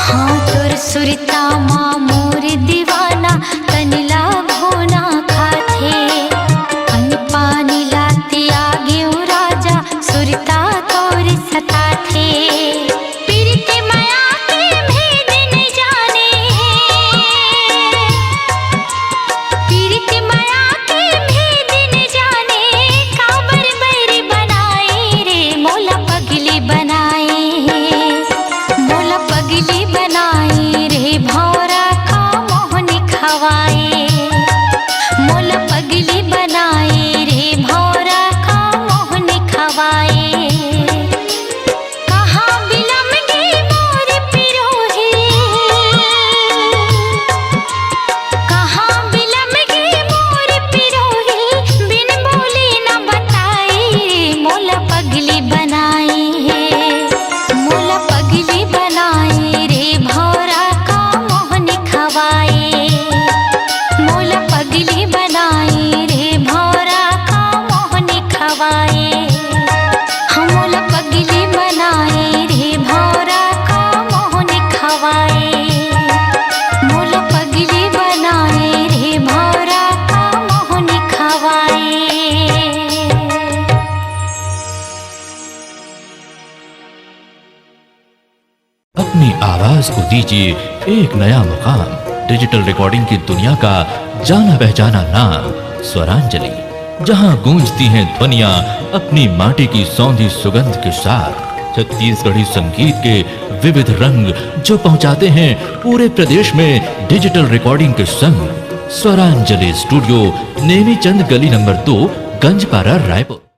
हाँ तोर सुरता माँ मोर दीवाना तनिला घोना खाथे अन पानी लाती आगे राजा सुरता तोर सताथे पीरते माया के भेद न जाने पीरते माया के भेद न जाने काबर बैरी बनाए रे मोला पगली बनाए मोला पगली बनाए रे भौरा का मोहन खवाए मोला पगली बनाए रे भौरा का मोहन खवाए कहाँ बिलम गे मोर पिरोही कहाँ बिलम गे मोर पिरोही बिन बोले न बताए मोला पगली बनाए मोला पगली बनाए रे भौरा का मोहन खवाए मोला पगली बनाए रे भौरा का मोहन खवाए हम मोला पगली बनाए रे भौरा का मोहन खवाए मोला पगली बनाए रे भौरा का मोहन खवाए। अपनी आवाज को दीजिए एक नया मुकाम। डिजिटल रिकॉर्डिंग की दुनिया का जाना पहचाना नाम स्वरांजलि, जहां गूंजती हैं ध्वनियां अपनी माटी की सौंधी सुगंध के साथ। छत्तीसगढ़ी संगीत के विविध रंग जो पहुंचाते हैं पूरे प्रदेश में डिजिटल रिकॉर्डिंग के संग। स्वरांजलि स्टूडियो, नेमीचंद गली नंबर 2, गंजपारा, रायपुर।